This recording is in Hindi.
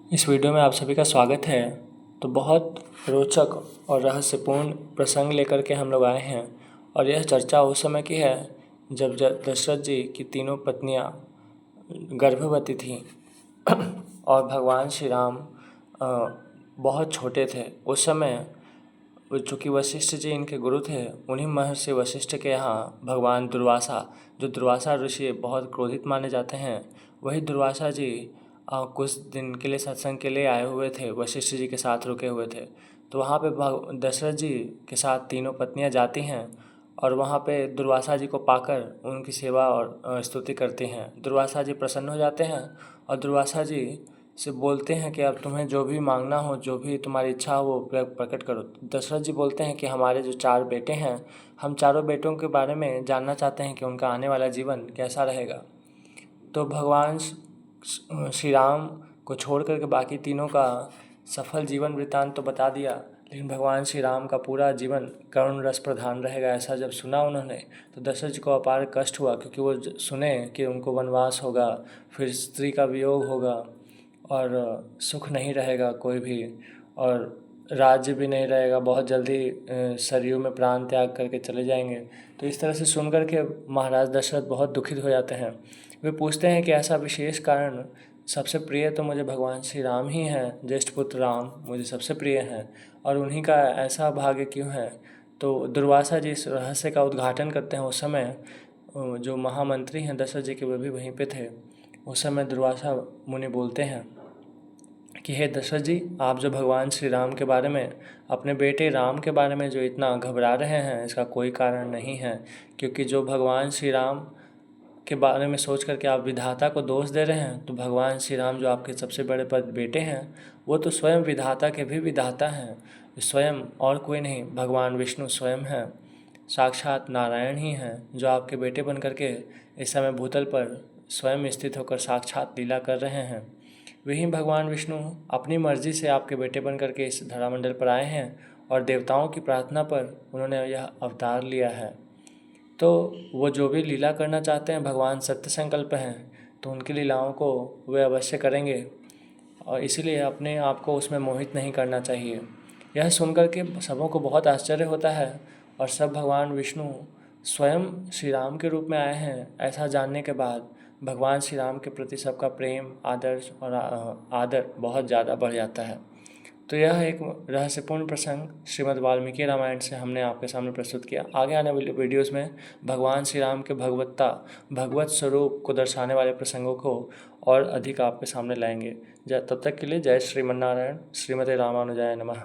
इस वीडियो में आप सभी का स्वागत है। तो बहुत रोचक और रहस्यपूर्ण प्रसंग लेकर के हम लोग आए हैं और यह चर्चा उस समय की है जब दशरथ जी की तीनों पत्नियां गर्भवती थीं और भगवान श्री राम बहुत छोटे थे। उस समय चूँकि वशिष्ठ जी इनके गुरु थे, उन्हीं महर्षि वशिष्ठ के यहाँ भगवान दुर्वासा, जो दुर्वासा ऋषि बहुत क्रोधित माने जाते हैं, वही दुर्वासा जी कुछ दिन के लिए सत्संग के लिए आए हुए थे, वशिष्ठ जी के साथ रुके हुए थे। तो वहाँ पे दशरथ जी के साथ तीनों पत्नियाँ जाती हैं और वहाँ पे दुर्वासा जी को पाकर उनकी सेवा और स्तुति करती हैं। दुर्वासा जी प्रसन्न हो जाते हैं और दुर्वासा जी से बोलते हैं कि अब तुम्हें जो भी मांगना हो, जो भी तुम्हारी इच्छा हो वो प्रकट करो। दशरथ जी बोलते हैं कि हमारे जो 4 बेटे हैं, हम चारों बेटों के बारे में जानना चाहते हैं कि उनका आने वाला जीवन कैसा रहेगा। तो भगवान श्री राम को छोड़ कर के बाकी तीनों का सफल जीवन वृत्तांत तो बता दिया, लेकिन भगवान श्री राम का पूरा जीवन करुण रस प्रधान रहेगा ऐसा जब सुना उन्होंने, तो दशरथ जी को अपार कष्ट हुआ, क्योंकि वो सुने कि उनको वनवास होगा, फिर स्त्री का वियोग होगा और सुख नहीं रहेगा कोई भी, और राज्य भी नहीं रहेगा, बहुत जल्दी सरयू में प्राण त्याग करके चले जाएंगे। तो इस तरह से सुन कर के महाराज दशरथ बहुत दुखित हो जाते हैं। वे पूछते हैं कि ऐसा विशेष कारण, सबसे प्रिय तो मुझे भगवान श्री राम ही हैं, ज्येष्ठ पुत्र राम मुझे सबसे प्रिय हैं, और उन्हीं का ऐसा भाग्य क्यों है। तो दुर्वासा जी इस रहस्य का उद्घाटन करते हैं। उस समय जो महामंत्री हैं दशरथ जी के, वे भी वहीं पे थे। उस समय दुर्वासा मुनि बोलते हैं कि हे दशरथ जी, आप जो भगवान श्री राम के बारे में, अपने बेटे राम के बारे में जो इतना घबरा रहे हैं, इसका कोई कारण नहीं है। क्योंकि जो भगवान श्री राम के बारे में सोच करके आप विधाता को दोष दे रहे हैं, तो भगवान श्री राम जो आपके सबसे बड़े बेटे हैं, वो तो स्वयं विधाता के भी विधाता हैं। स्वयं और कोई नहीं, भगवान विष्णु स्वयं हैं, साक्षात नारायण ही हैं, जो आपके बेटे बन करके इस समय भूतल पर स्वयं स्थित होकर साक्षात लीला कर रहे हैं। वही भगवान विष्णु अपनी मर्जी से आपके बेटे बन करके इस धरामंडल पर आए हैं और देवताओं की प्रार्थना पर उन्होंने यह अवतार लिया है। तो वो जो भी लीला करना चाहते हैं, भगवान सत्य संकल्प हैं, तो उनकी लीलाओं को वे अवश्य करेंगे, और इसीलिए अपने आप को उसमें मोहित नहीं करना चाहिए। यह सुनकर के सबों को बहुत आश्चर्य होता है और सब भगवान विष्णु स्वयं श्री राम के रूप में आए हैं, ऐसा जानने के बाद भगवान श्री राम के प्रति सबका प्रेम, आदर्श और आदर बहुत ज़्यादा बढ़ जाता है। तो यह एक रहस्यपूर्ण प्रसंग श्रीमद् वाल्मीकि रामायण से हमने आपके सामने प्रस्तुत किया। आगे आने वाले वीडियोज़ में भगवान श्री राम के भगवत स्वरूप को दर्शाने वाले प्रसंगों को और अधिक आपके सामने लाएंगे। तब तक के लिए जय श्रीमन्नारायण। श्रीमते रामानुजाय नमः।